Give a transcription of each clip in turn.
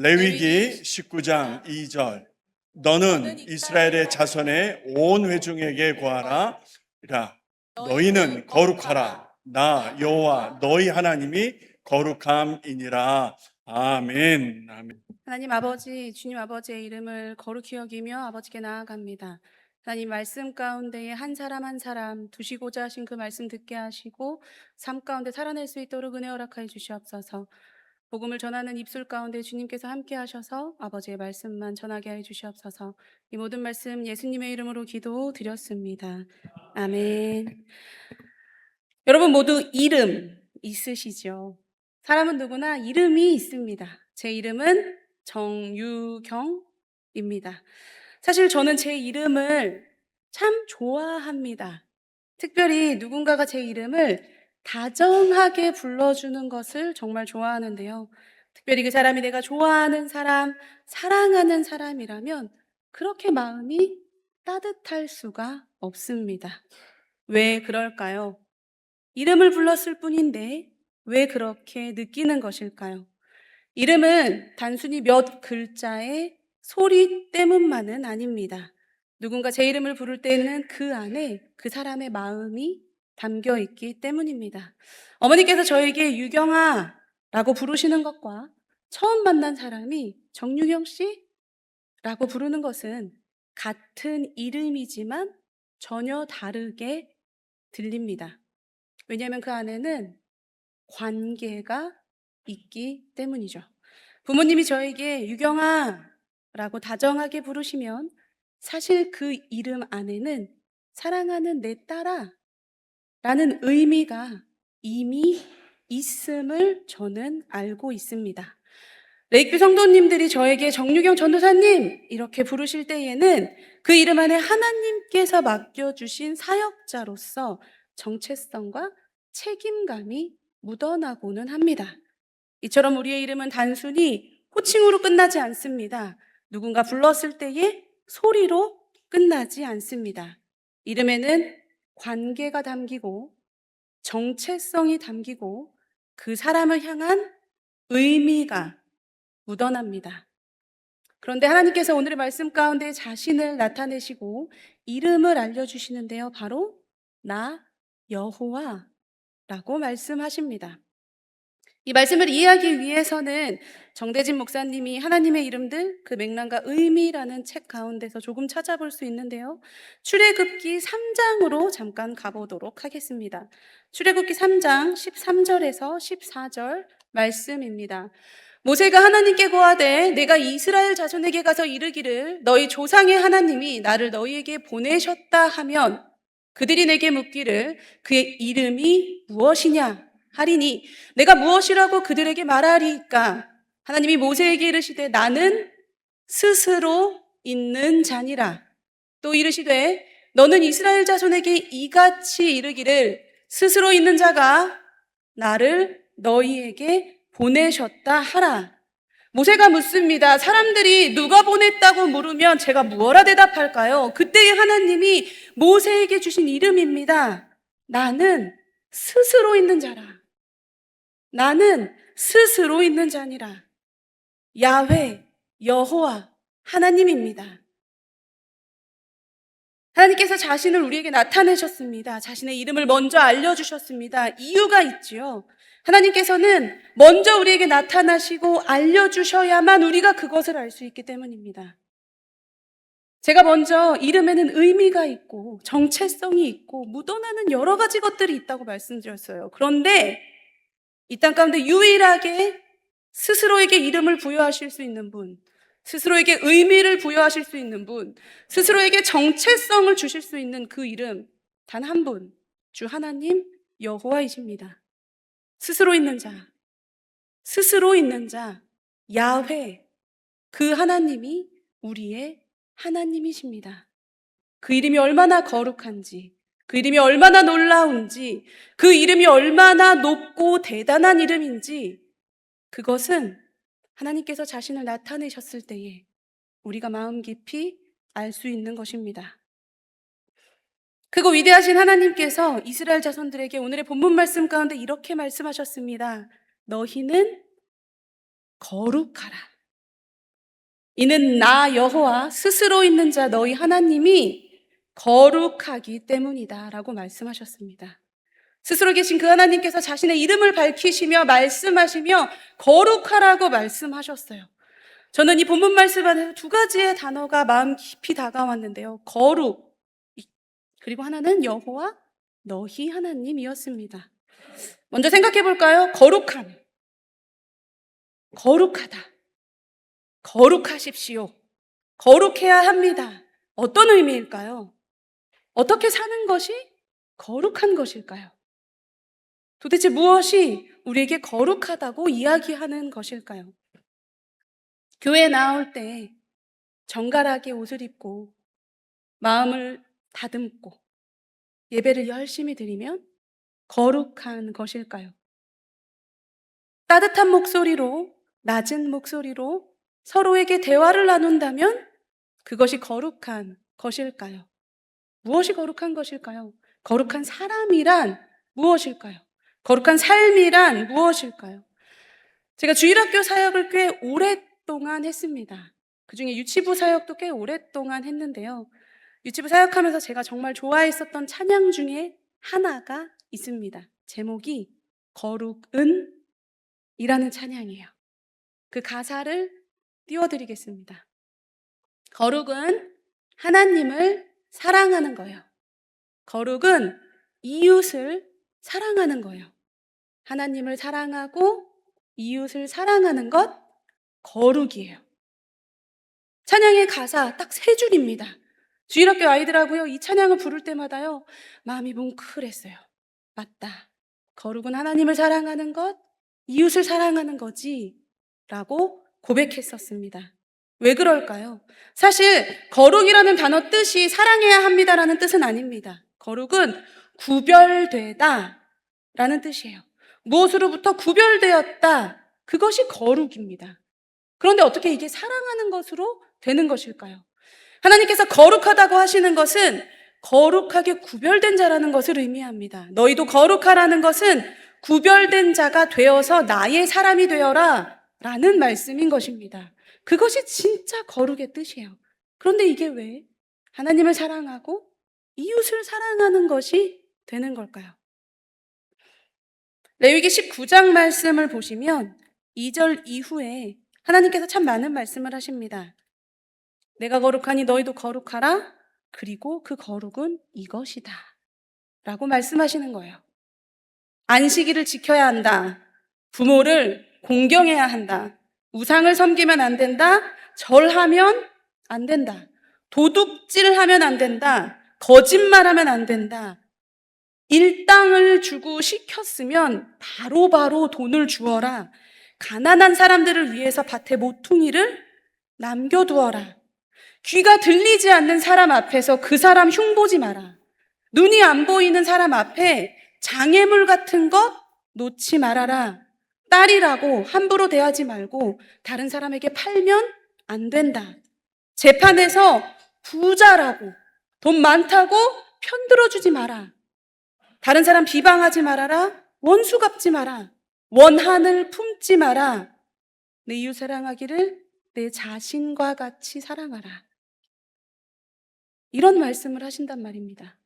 레위기 19장 2절 너는 이스라엘의 자손의 온 회중에게 구하라. 너희는 거룩하라. 나 여호와 너희 하나님이 거룩함이니라. 아멘. 아멘. 하나님 아버지, 주님 아버지의 이름을 거룩히 여기며 아버지께 나아갑니다. 하나님 말씀 가운데에 한 사람 한 사람 두시고자 하신 그 말씀 듣게 하시고 삶 가운데 살아낼 수 있도록 은혜 허락하여 주시옵소서. 복음을 전하는 입술 가운데 주님께서 함께 하셔서 아버지의 말씀만 전하게 하여 주시옵소서. 이 모든 말씀 예수님의 이름으로 기도드렸습니다. 아멘. 여러분 모두 이름 있으시죠? 사람은 누구나 이름이 있습니다. 제 이름은 정유경입니다. 사실 저는 제 이름을 참 좋아합니다. 특별히 누군가가 제 이름을 다정하게 불러주는 것을 정말 좋아하는데요. 특별히 그 사람이 내가 좋아하는 사람, 사랑하는 사람이라면 그렇게 마음이 따뜻할 수가 없습니다. 왜 그럴까요? 이름을 불렀을 뿐인데 왜 그렇게 느끼는 것일까요? 이름은 단순히 몇 글자의 소리 때문만은 아닙니다. 누군가 제 이름을 부를 때는 그 안에 그 사람의 마음이 담겨 있기 때문입니다. 어머니께서 저에게 유경아 라고 부르시는 것과 처음 만난 사람이 정유경 씨? 라고 부르는 것은 같은 이름이지만 전혀 다르게 들립니다. 왜냐하면 그 안에는 관계가 있기 때문이죠. 부모님이 저에게 유경아 라고 다정하게 부르시면 사실 그 이름 안에는 사랑하는 내 딸아 라는 의미가 이미 있음을 저는 알고 있습니다. 레이크 성도님들이 저에게 정유경 전도사님 이렇게 부르실 때에는 그 이름 안에 하나님께서 맡겨주신 사역자로서 정체성과 책임감이 묻어나고는 합니다. 이처럼 우리의 이름은 단순히 호칭으로 끝나지 않습니다. 누군가 불렀을 때의 소리로 끝나지 않습니다. 이름에는 관계가 담기고 정체성이 담기고 그 사람을 향한 의미가 묻어납니다. 그런데 하나님께서 오늘의 말씀 가운데 자신을 나타내시고 이름을 알려주시는데요. 바로 나 여호와라고 말씀하십니다. 이 말씀을 이해하기 위해서는 정대진 목사님이 하나님의 이름들 그 맥락과 의미라는 책 가운데서 조금 찾아볼 수 있는데요. 출애굽기 3장으로 잠깐 가보도록 하겠습니다. 출애굽기 3장 13절에서 14절 말씀입니다. 모세가 하나님께 고하되 내가 이스라엘 자손에게 가서 이르기를 너희 조상의 하나님이 나를 너희에게 보내셨다 하면 그들이 내게 묻기를 그의 이름이 무엇이냐 하리니 내가 무엇이라고 그들에게 말하리이까. 하나님이 모세에게 이르시되 나는 스스로 있는 자니라. 또 이르시되 너는 이스라엘 자손에게 이같이 이르기를 스스로 있는 자가 나를 너희에게 보내셨다 하라. 모세가 묻습니다. 사람들이 누가 보냈다고 물으면 제가 무엇라 대답할까요? 그때의 하나님이 모세에게 주신 이름입니다. 나는 스스로 있는 자라. 나는 스스로 있는 자니라. 야훼, 여호와, 하나님입니다. 하나님께서 자신을 우리에게 나타내셨습니다. 자신의 이름을 먼저 알려주셨습니다. 이유가 있지요. 하나님께서는 먼저 우리에게 나타나시고 알려주셔야만 우리가 그것을 알 수 있기 때문입니다. 제가 먼저 이름에는 의미가 있고 정체성이 있고 묻어나는 여러 가지 것들이 있다고 말씀드렸어요. 그런데 이 땅 가운데 유일하게 스스로에게 이름을 부여하실 수 있는 분, 스스로에게 의미를 부여하실 수 있는 분, 스스로에게 정체성을 주실 수 있는 그 이름 단 한 분, 주 하나님 여호와이십니다. 스스로 있는 자, 스스로 있는 자, 야훼, 그 하나님이 우리의 하나님이십니다. 그 이름이 얼마나 거룩한지, 그 이름이 얼마나 놀라운지, 그 이름이 얼마나 높고 대단한 이름인지 그것은 하나님께서 자신을 나타내셨을 때에 우리가 마음 깊이 알 수 있는 것입니다. 크고 위대하신 하나님께서 이스라엘 자손들에게 오늘의 본문 말씀 가운데 이렇게 말씀하셨습니다. 너희는 거룩하라. 이는 나 여호와 스스로 있는 자 너희 하나님이 거룩하기 때문이다 라고 말씀하셨습니다. 스스로 계신 그 하나님께서 자신의 이름을 밝히시며 말씀하시며 거룩하라고 말씀하셨어요. 저는 이 본문 말씀 안에서 두 가지의 단어가 마음 깊이 다가왔는데요. 거룩, 그리고 하나는 여호와 너희 하나님이었습니다. 먼저 생각해 볼까요? 거룩함. 거룩하다. 거룩하십시오. 거룩해야 합니다. 어떤 의미일까요? 어떻게 사는 것이 거룩한 것일까요? 도대체 무엇이 우리에게 거룩하다고 이야기하는 것일까요? 교회에 나올 때 정갈하게 옷을 입고 마음을 다듬고 예배를 열심히 드리면 거룩한 것일까요? 따뜻한 목소리로, 낮은 목소리로 서로에게 대화를 나눈다면 그것이 거룩한 것일까요? 무엇이 거룩한 것일까요? 거룩한 사람이란 무엇일까요? 거룩한 삶이란 무엇일까요? 제가 주일학교 사역을 꽤 오랫동안 했습니다. 그중에 유치부 사역도 꽤 오랫동안 했는데요. 유치부 사역하면서 제가 정말 좋아했었던 찬양 중에 하나가 있습니다. 제목이 거룩은 이라는 찬양이에요. 그 가사를 띄워드리겠습니다. 거룩은 하나님을 사랑하는 거예요. 거룩은 이웃을 사랑하는 거예요. 하나님을 사랑하고 이웃을 사랑하는 것, 거룩이에요. 찬양의 가사 딱 세 줄입니다. 주일학교 아이들하고요, 이 찬양을 부를 때마다요, 마음이 뭉클했어요. 맞다. 거룩은 하나님을 사랑하는 것, 이웃을 사랑하는 거지. 라고 고백했었습니다. 왜 그럴까요? 사실 거룩이라는 단어 뜻이 사랑해야 합니다라는 뜻은 아닙니다. 거룩은 구별되다 라는 뜻이에요. 무엇으로부터 구별되었다. 그것이 거룩입니다. 그런데 어떻게 이게 사랑하는 것으로 되는 것일까요? 하나님께서 거룩하다고 하시는 것은 거룩하게 구별된 자라는 것을 의미합니다. 너희도 거룩하라는 것은 구별된 자가 되어서 나의 사람이 되어라 라는 말씀인 것입니다. 그것이 진짜 거룩의 뜻이에요. 그런데 이게 왜 하나님을 사랑하고 이웃을 사랑하는 것이 되는 걸까요? 레위기 19장 말씀을 보시면 2절 이후에 하나님께서 참 많은 말씀을 하십니다. 내가 거룩하니 너희도 거룩하라. 그리고 그 거룩은 이것이다 라고 말씀하시는 거예요. 안식일을 지켜야 한다. 부모를 공경해야 한다. 우상을 섬기면 안 된다. 절하면 안 된다. 도둑질하면 안 된다. 거짓말하면 안 된다. 일당을 주고 시켰으면 바로바로 돈을 주어라. 가난한 사람들을 위해서 밭에 모퉁이를 남겨두어라. 귀가 들리지 않는 사람 앞에서 그 사람 흉보지 마라. 눈이 안 보이는 사람 앞에 장애물 같은 것 놓지 말아라. 딸이라고 함부로 대하지 말고 다른 사람에게 팔면 안 된다. 재판에서 부자라고 돈 많다고 편들어주지 마라. 다른 사람 비방하지 말아라. 원수 갚지 마라. 원한을 품지 마라. 내 이웃 사랑하기를 내 자신과 같이 사랑하라. 이런 말씀을 하신단 말입니다.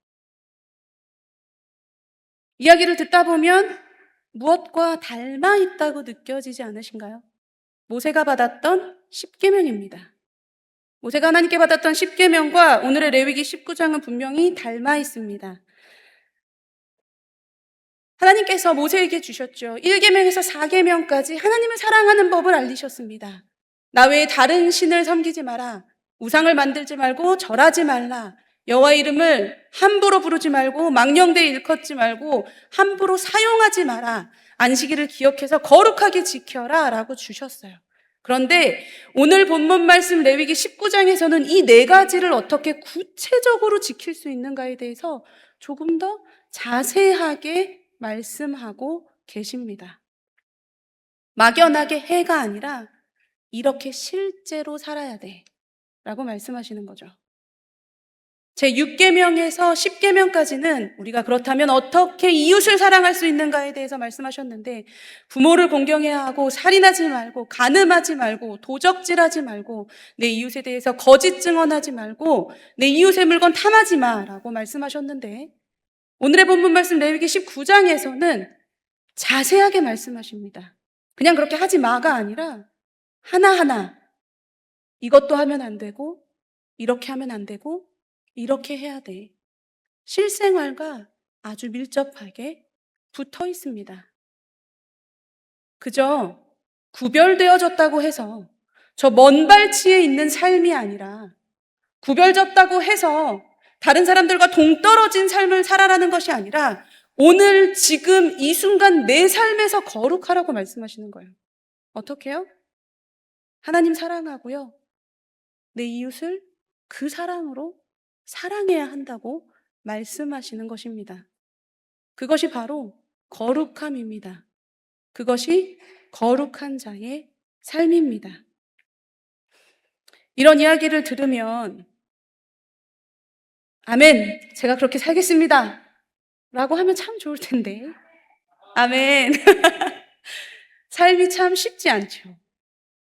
이야기를 듣다 보면 무엇과 닮아 있다고 느껴지지 않으신가요? 모세가 받았던 10계명입니다. 모세가 하나님께 받았던 10계명과 오늘의 레위기 19장은 분명히 닮아 있습니다. 하나님께서 모세에게 주셨죠. 1계명에서 4계명까지 하나님을 사랑하는 법을 알리셨습니다. 나 외에 다른 신을 섬기지 마라. 우상을 만들지 말고 절하지 말라. 여호와 이름을 함부로 부르지 말고 망령되이 일컫지 말고 함부로 사용하지 마라. 안식일을 기억해서 거룩하게 지켜라 라고 주셨어요. 그런데 오늘 본문 말씀 레위기 19장에서는 이 네 가지를 어떻게 구체적으로 지킬 수 있는가에 대해서 조금 더 자세하게 말씀하고 계십니다. 막연하게 해가 아니라 이렇게 실제로 살아야 돼 라고 말씀하시는 거죠. 제6계명에서 10계명까지는 우리가 그렇다면 어떻게 이웃을 사랑할 수 있는가에 대해서 말씀하셨는데, 부모를 공경해야 하고, 살인하지 말고, 간음하지 말고, 도적질하지 말고, 내 이웃에 대해서 거짓 증언하지 말고, 내 이웃의 물건 탐하지 마라고 말씀하셨는데, 오늘의 본문 말씀 레위기 19장에서는 자세하게 말씀하십니다. 그냥 그렇게 하지 마가 아니라 하나하나 이것도 하면 안 되고, 이렇게 하면 안 되고, 이렇게 해야 돼. 실생활과 아주 밀접하게 붙어 있습니다. 그저 구별되어졌다고 해서 저 먼 발치에 있는 삶이 아니라, 구별졌다고 해서 다른 사람들과 동떨어진 삶을 살아라는 것이 아니라, 오늘 지금 이 순간 내 삶에서 거룩하라고 말씀하시는 거예요. 어떻게요? 하나님 사랑하고요, 내 이웃을 그 사랑으로 사랑해야 한다고 말씀하시는 것입니다. 그것이 바로 거룩함입니다. 그것이 거룩한 자의 삶입니다. 이런 이야기를 들으면 아멘, 제가 그렇게 살겠습니다 라고 하면 참 좋을 텐데, 아멘. 삶이 참 쉽지 않죠.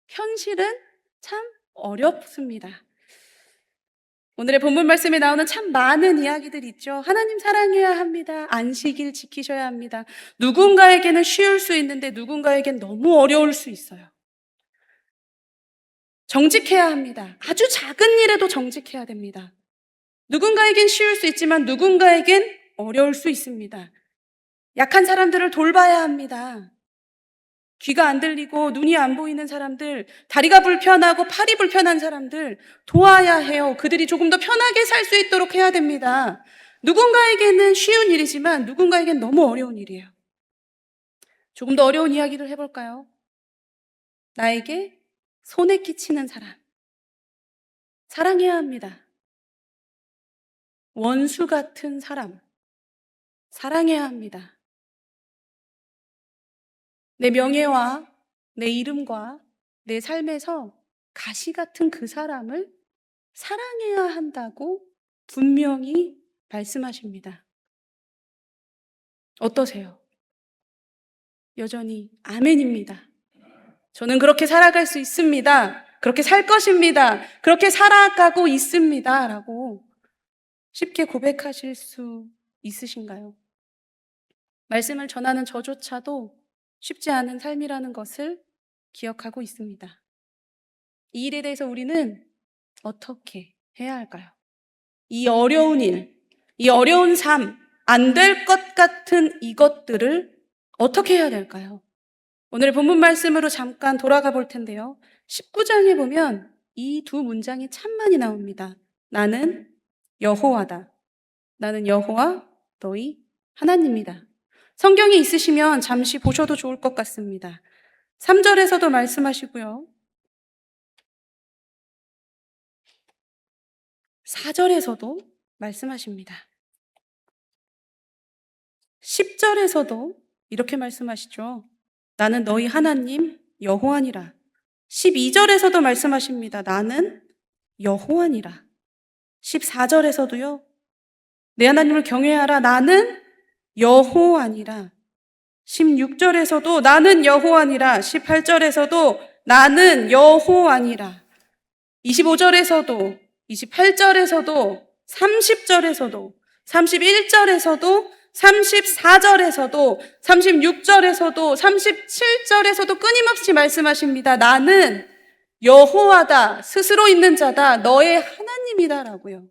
현실은 참 어렵습니다. 오늘의 본문 말씀에 나오는 참 많은 이야기들이 있죠. 하나님 사랑해야 합니다. 안식일 지키셔야 합니다. 누군가에게는 쉬울 수 있는데 누군가에겐 너무 어려울 수 있어요. 정직해야 합니다. 아주 작은 일에도 정직해야 됩니다. 누군가에겐 쉬울 수 있지만 누군가에겐 어려울 수 있습니다. 약한 사람들을 돌봐야 합니다. 귀가 안 들리고 눈이 안 보이는 사람들, 다리가 불편하고 팔이 불편한 사람들 도와야 해요. 그들이 조금 더 편하게 살 수 있도록 해야 됩니다. 누군가에게는 쉬운 일이지만 누군가에겐 너무 어려운 일이에요. 조금 더 어려운 이야기를 해볼까요? 나에게 손에 끼치는 사람, 사랑해야 합니다. 원수 같은 사람, 사랑해야 합니다. 내 명예와 내 이름과 내 삶에서 가시 같은 그 사람을 사랑해야 한다고 분명히 말씀하십니다. 어떠세요? 여전히 아멘입니다. 저는 그렇게 살아갈 수 있습니다. 그렇게 살 것입니다. 그렇게 살아가고 있습니다. 라고 쉽게 고백하실 수 있으신가요? 말씀을 전하는 저조차도 쉽지 않은 삶이라는 것을 기억하고 있습니다. 이 일에 대해서 우리는 어떻게 해야 할까요? 이 어려운 일, 이 어려운 삶, 안 될 것 같은 이것들을 어떻게 해야 될까요? 오늘 본문 말씀으로 잠깐 돌아가 볼 텐데요. 19장에 보면 이 두 문장이 참 많이 나옵니다. 나는 여호와다. 나는 여호와 너희 하나님이다. 성경이 있으시면 잠시 보셔도 좋을 것 같습니다. 3절에서도 말씀하시고요. 4절에서도 말씀하십니다. 10절에서도 이렇게 말씀하시죠. 나는 너희 하나님 여호와니라. 12절에서도 말씀하십니다. 나는 여호와니라. 14절에서도요. 내 하나님을 경외하라. 나는 여호와니라. 16절에서도 나는 여호와니라. 18절에서도 나는 여호와니라. 25절에서도 28절에서도 30절에서도 31절에서도 34절에서도 36절에서도 37절에서도 끊임없이 말씀하십니다. 나는 여호와다. 스스로 있는 자다. 너의 하나님이다라고요.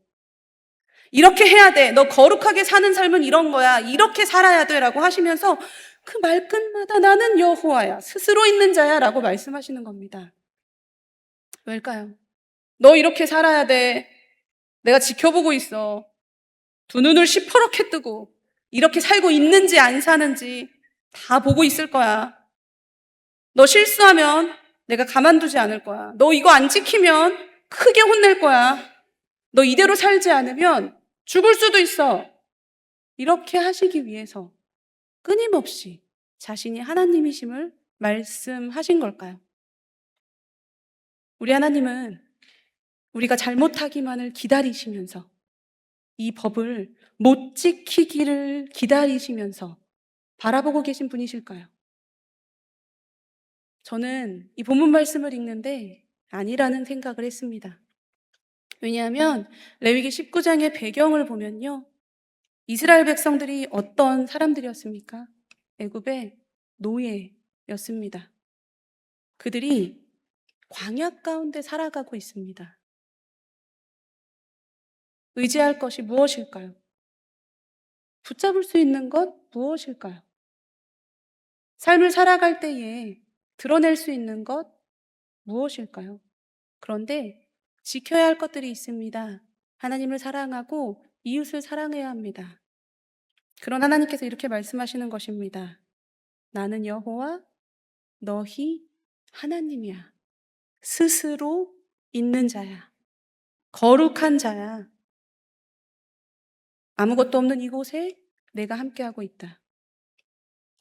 이렇게 해야 돼. 너 거룩하게 사는 삶은 이런 거야. 이렇게 살아야 돼. 라고 하시면서 그 말끝마다 나는 여호와야. 스스로 있는 자야. 라고 말씀하시는 겁니다. 왜일까요? 너 이렇게 살아야 돼. 내가 지켜보고 있어. 두 눈을 시퍼렇게 뜨고 이렇게 살고 있는지 안 사는지 다 보고 있을 거야. 너 실수하면 내가 가만두지 않을 거야. 너 이거 안 지키면 크게 혼낼 거야. 너 이대로 살지 않으면 죽을 수도 있어. 이렇게 하시기 위해서 끊임없이 자신이 하나님이심을 말씀하신 걸까요? 우리 하나님은 우리가 잘못하기만을 기다리시면서 이 법을 못 지키기를 기다리시면서 바라보고 계신 분이실까요? 저는 이 본문 말씀을 읽는데 아니라는 생각을 했습니다. 왜냐하면 레위기 19장의 배경을 보면요. 이스라엘 백성들이 어떤 사람들이었습니까? 애굽의 노예였습니다. 그들이 광야 가운데 살아가고 있습니다. 의지할 것이 무엇일까요? 붙잡을 수 있는 것 무엇일까요? 삶을 살아갈 때에 드러낼 수 있는 것 무엇일까요? 그런데 지켜야 할 것들이 있습니다. 하나님을 사랑하고 이웃을 사랑해야 합니다. 그런 하나님께서 이렇게 말씀하시는 것입니다. 나는 여호와 너희 하나님이야. 스스로 있는 자야. 거룩한 자야. 아무것도 없는 이곳에 내가 함께하고 있다.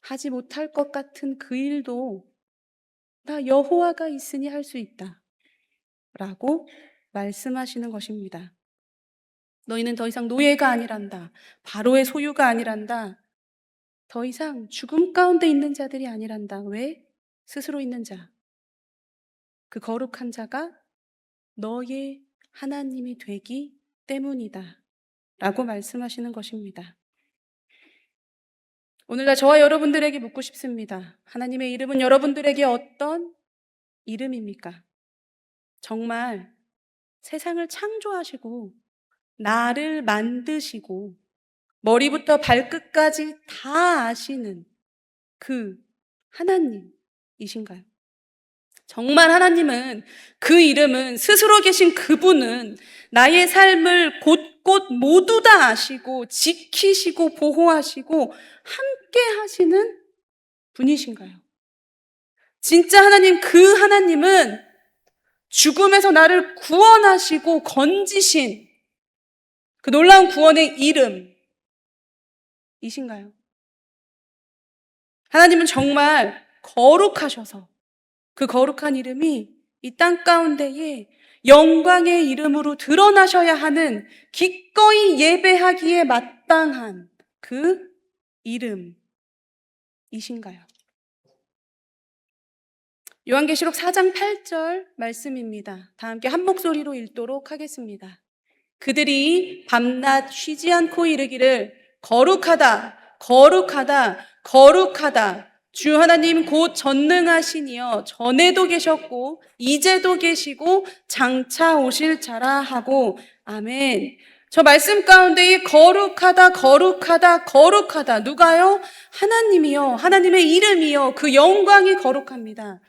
하지 못할 것 같은 그 일도 나 여호와가 있으니 할 수 있다. 라고 말씀하시는 것입니다. 너희는 더 이상 노예가 아니란다. 바로의 소유가 아니란다. 더 이상 죽음 가운데 있는 자들이 아니란다. 왜? 스스로 있는 자. 그 거룩한 자가 너의 하나님이 되기 때문이다. 라고 말씀하시는 것입니다. 오늘날 저와 여러분들에게 묻고 싶습니다. 하나님의 이름은 여러분들에게 어떤 이름입니까? 정말 세상을 창조하시고 나를 만드시고 머리부터 발끝까지 다 아시는 그 하나님이신가요? 정말 하나님은 그 이름은 스스로 계신 그분은 나의 삶을 곳곳 모두 다 아시고 지키시고 보호하시고 함께 하시는 분이신가요? 진짜 하나님, 그 하나님은 죽음에서 나를 구원하시고 건지신 그 놀라운 구원의 이름이신가요? 하나님은 정말 거룩하셔서 그 거룩한 이름이 이 땅 가운데에 영광의 이름으로 드러나셔야 하는 기꺼이 예배하기에 마땅한 그 이름이신가요? 요한계시록 4장 8절 말씀입니다. 다 함께 한 목소리로 읽도록 하겠습니다. 그들이 밤낮 쉬지 않고 이르기를 거룩하다, 거룩하다, 거룩하다. 주 하나님 곧 전능하시니여 전에도 계셨고 이제도 계시고 장차 오실 자라 하고 아멘. 저 말씀 가운데 이 거룩하다, 거룩하다, 거룩하다. 누가요? 하나님이요. 하나님의 이름이요. 그 영광이 거룩합니다.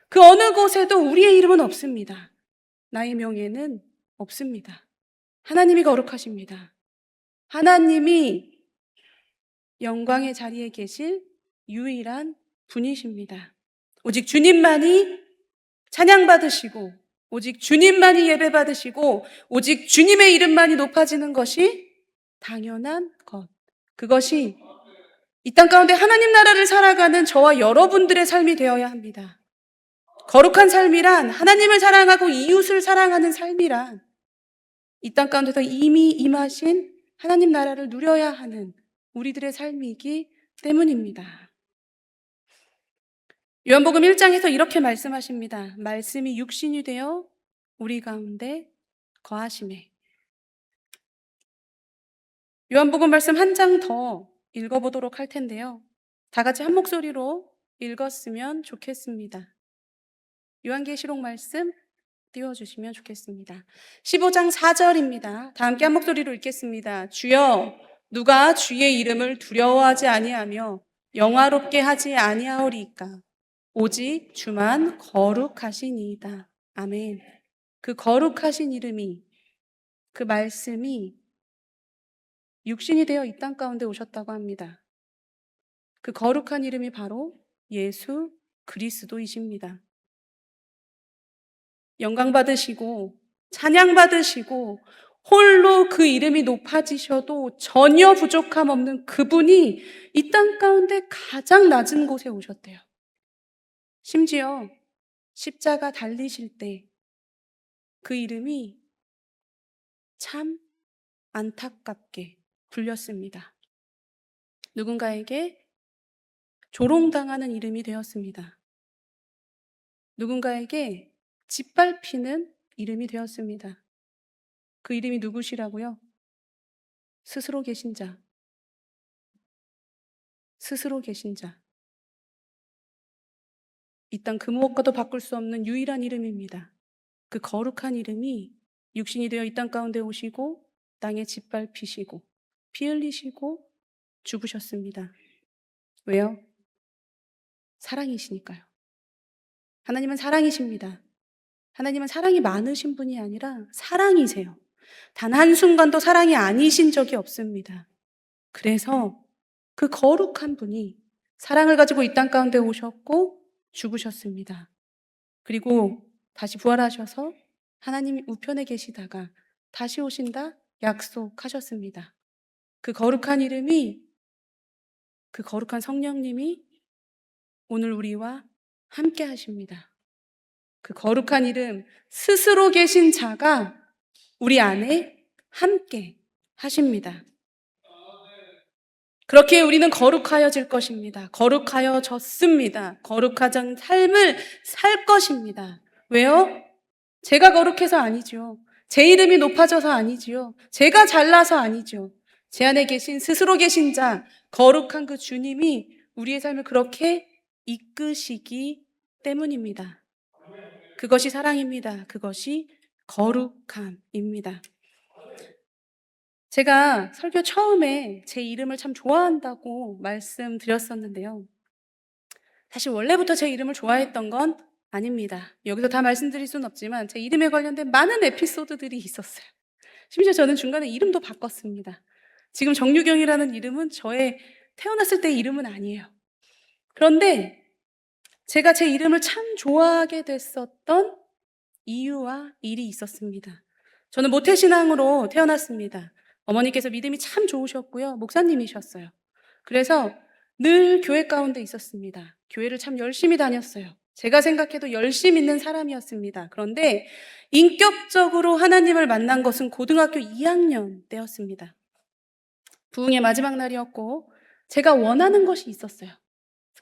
그 어느 곳에도 우리의 이름은 없습니다. 나의 명예는 없습니다. 하나님이 거룩하십니다. 하나님이 영광의 자리에 계실 유일한 분이십니다. 오직 주님만이 찬양받으시고 오직 주님만이 예배받으시고 오직 주님의 이름만이 높아지는 것이 당연한 것. 그것이 이 땅 가운데 하나님 나라를 살아가는 저와 여러분들의 삶이 되어야 합니다. 거룩한 삶이란 하나님을 사랑하고 이웃을 사랑하는 삶이란 이 땅 가운데서 이미 임하신 하나님 나라를 누려야 하는 우리들의 삶이기 때문입니다. 요한복음 1장에서 이렇게 말씀하십니다. 말씀이 육신이 되어 우리 가운데 거하시매. 요한복음 말씀 한 장 더 읽어보도록 할 텐데요. 다 같이 한 목소리로 읽었으면 좋겠습니다. 요한계시록 말씀 띄워주시면 좋겠습니다. 15장 4절입니다. 다 함께 한 목소리로 읽겠습니다. 주여, 누가 주의 이름을 두려워하지 아니하며 영화롭게 하지 아니하오리이까? 오직 주만 거룩하시니이다. 아멘. 그 거룩하신 이름이, 그 말씀이 육신이 되어 이 땅 가운데 오셨다고 합니다. 그 거룩한 이름이 바로 예수 그리스도이십니다. 영광 받으시고 찬양 받으시고 홀로 그 이름이 높아지셔도 전혀 부족함 없는 그분이 이 땅 가운데 가장 낮은 곳에 오셨대요. 심지어 십자가 달리실 때 그 이름이 참 안타깝게 불렸습니다. 누군가에게 조롱당하는 이름이 되었습니다. 누군가에게 짓밟히는 이름이 되었습니다. 그 이름이 누구시라고요? 스스로 계신 자. 스스로 계신 자. 이 땅 그 무엇과도 바꿀 수 없는 유일한 이름입니다. 그 거룩한 이름이 육신이 되어 이 땅 가운데 오시고 땅에 짓밟히시고 피 흘리시고 죽으셨습니다. 왜요? 사랑이시니까요. 하나님은 사랑이십니다. 하나님은 사랑이 많으신 분이 아니라 사랑이세요. 단 한순간도 사랑이 아니신 적이 없습니다. 그래서 그 거룩한 분이 사랑을 가지고 이 땅 가운데 오셨고 죽으셨습니다. 그리고 다시 부활하셔서 하나님 우편에 계시다가 다시 오신다 약속하셨습니다. 그 거룩한 이름이, 그 거룩한 성령님이 오늘 우리와 함께 하십니다. 그 거룩한 이름, 스스로 계신 자가 우리 안에 함께 하십니다. 그렇게 우리는 거룩하여질 것입니다. 거룩하여졌습니다. 거룩한 삶을 살 것입니다. 왜요? 제가 거룩해서 아니죠. 제 이름이 높아져서 아니지요. 제가 잘나서 아니죠. 제 안에 계신 스스로 계신 자, 거룩한 그 주님이 우리의 삶을 그렇게 이끄시기 때문입니다. 그것이 사랑입니다. 그것이 거룩함입니다. 제가 설교 처음에 제 이름을 참 좋아한다고 말씀드렸었는데요. 사실 원래부터 제 이름을 좋아했던 건 아닙니다. 여기서 다 말씀드릴 수는 없지만 제 이름에 관련된 많은 에피소드들이 있었어요. 심지어 저는 중간에 이름도 바꿨습니다. 지금 정유경이라는 이름은 저의 태어났을 때의 이름은 아니에요. 그런데 제가 제 이름을 참 좋아하게 됐었던 이유와 일이 있었습니다. 저는 모태신앙으로 태어났습니다. 어머니께서 믿음이 참 좋으셨고요. 목사님이셨어요. 그래서 늘 교회 가운데 있었습니다. 교회를 참 열심히 다녔어요. 제가 생각해도 열심히 있는 사람이었습니다. 그런데 인격적으로 하나님을 만난 것은 고등학교 2학년 때였습니다. 부흥의 마지막 날이었고 제가 원하는 것이 있었어요.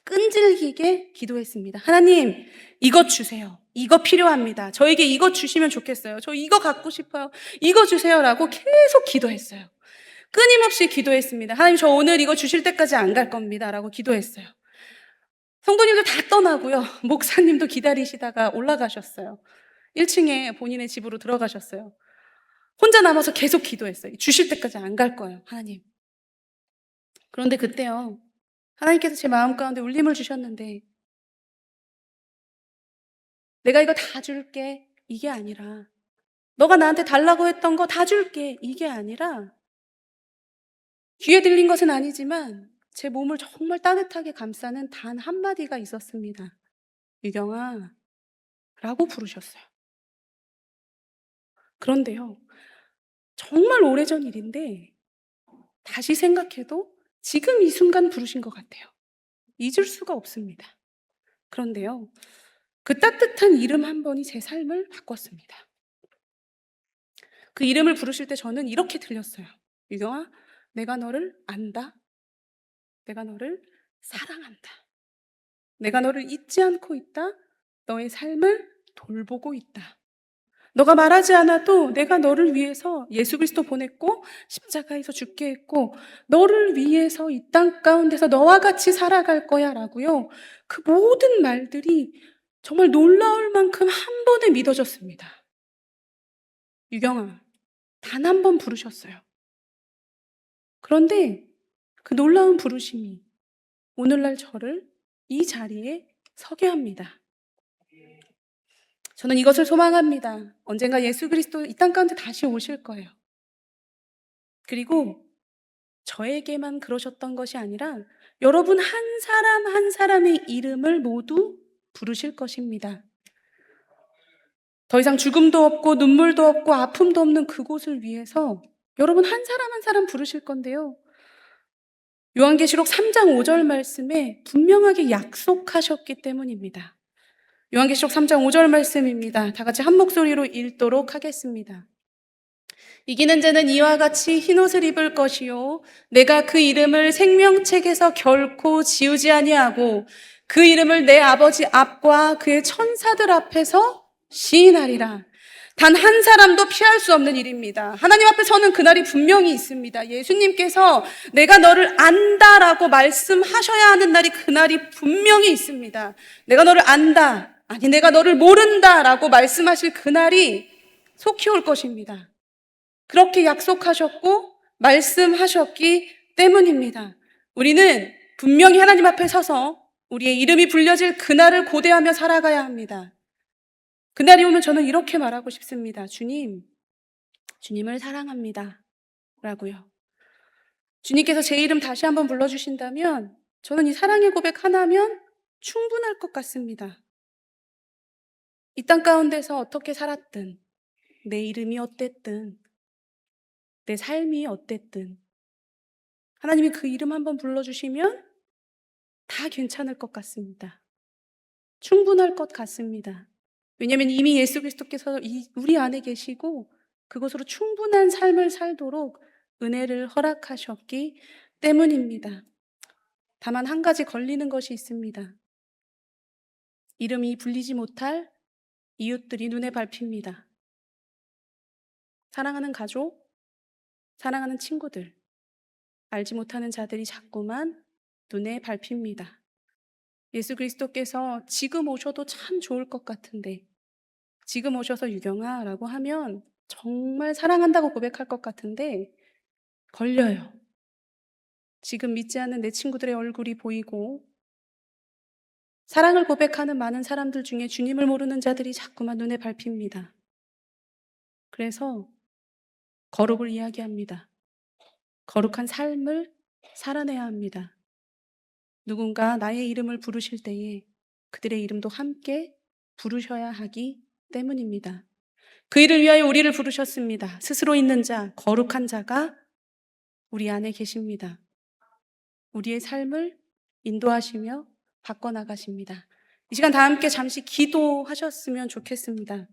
끈질기게 기도했습니다. 하나님, 이것 주세요. 이거 필요합니다. 저에게 이것 주시면 좋겠어요. 저 이거 갖고 싶어요. 이거 주세요라고 계속 기도했어요. 끊임없이 기도했습니다. 하나님, 저 오늘 이거 주실 때까지 안 갈 겁니다. 라고 기도했어요. 성도님들 다 떠나고요. 목사님도 기다리시다가 올라가셨어요. 1층에 본인의 집으로 들어가셨어요. 혼자 남아서 계속 기도했어요. 주실 때까지 안 갈 거예요. 하나님. 그런데 그때요. 하나님께서 제 마음 가운데 울림을 주셨는데 내가 이거 다 줄게 이게 아니라 너가 나한테 달라고 했던 거 다 줄게 이게 아니라 귀에 들린 것은 아니지만 제 몸을 정말 따뜻하게 감싸는 단 한마디가 있었습니다. 유경아 라고 부르셨어요. 그런데요. 정말 오래전 일인데 다시 생각해도 지금 이 순간 부르신 것 같아요. 잊을 수가 없습니다. 그런데요. 그 따뜻한 이름 한 번이 제 삶을 바꿨습니다. 그 이름을 부르실 때 저는 이렇게 들렸어요. 유경아, 내가 너를 안다. 내가 너를 사랑한다. 내가 너를 잊지 않고 있다. 너의 삶을 돌보고 있다. 너가 말하지 않아도 내가 너를 위해서 예수 그리스도 보냈고 십자가에서 죽게 했고 너를 위해서 이 땅 가운데서 너와 같이 살아갈 거야 라고요. 그 모든 말들이 정말 놀라울 만큼 한 번에 믿어졌습니다. 유경아, 단 한 번 부르셨어요. 그런데 그 놀라운 부르심이 오늘날 저를 이 자리에 서게 합니다. 저는 이것을 소망합니다. 언젠가 예수 그리스도 이 땅 가운데 다시 오실 거예요. 그리고 저에게만 그러셨던 것이 아니라 여러분 한 사람 한 사람의 이름을 모두 부르실 것입니다. 더 이상 죽음도 없고 눈물도 없고 아픔도 없는 그곳을 위해서 여러분 한 사람 한 사람 부르실 건데요. 요한계시록 3장 5절 말씀에 분명하게 약속하셨기 때문입니다. 요한계시록 3장 5절 말씀입니다. 다 같이 한 목소리로 읽도록 하겠습니다. 이기는 자는 이와 같이 흰옷을 입을 것이요 내가 그 이름을 생명책에서 결코 지우지 아니하고 그 이름을 내 아버지 앞과 그의 천사들 앞에서 시인하리라. 단 한 사람도 피할 수 없는 일입니다. 하나님 앞에 서는 그날이 분명히 있습니다. 예수님께서 내가 너를 안다라고 말씀하셔야 하는 날이 그날이 분명히 있습니다. 내가 너를 안다, 아니 내가 너를 모른다라고 말씀하실 그날이 속히 올 것입니다. 그렇게 약속하셨고 말씀하셨기 때문입니다. 우리는 분명히 하나님 앞에 서서 우리의 이름이 불려질 그날을 고대하며 살아가야 합니다. 그날이 오면 저는 이렇게 말하고 싶습니다. 주님을 사랑합니다. 라고요. 주님께서 제 이름 다시 한번 불러주신다면 저는 이 사랑의 고백 하나면 충분할 것 같습니다. 이 땅 가운데서 어떻게 살았든, 내 이름이 어땠든, 내 삶이 어땠든, 하나님이 그 이름 한번 불러주시면 다 괜찮을 것 같습니다. 충분할 것 같습니다. 왜냐하면 이미 예수 그리스도께서 우리 안에 계시고 그것으로 충분한 삶을 살도록 은혜를 허락하셨기 때문입니다. 다만 한 가지 걸리는 것이 있습니다. 이름이 불리지 못할 이웃들이 눈에 밟힙니다. 사랑하는 가족, 사랑하는 친구들, 알지 못하는 자들이 자꾸만 눈에 밟힙니다. 예수 그리스도께서 지금 오셔도 참 좋을 것 같은데, 지금 오셔서 유경아 라고 하면 정말 사랑한다고 고백할 것 같은데 걸려요. 지금 믿지 않는 내 친구들의 얼굴이 보이고 사랑을 고백하는 많은 사람들 중에 주님을 모르는 자들이 자꾸만 눈에 밟힙니다. 그래서 거룩을 이야기합니다. 거룩한 삶을 살아내야 합니다. 누군가 나의 이름을 부르실 때에 그들의 이름도 함께 부르셔야 하기 때문입니다. 그 일을 위하여 우리를 부르셨습니다. 스스로 있는 자, 거룩한 자가 우리 안에 계십니다. 우리의 삶을 인도하시며 바꿔나가십니다. 이 시간 다 함께 잠시 기도하셨으면 좋겠습니다.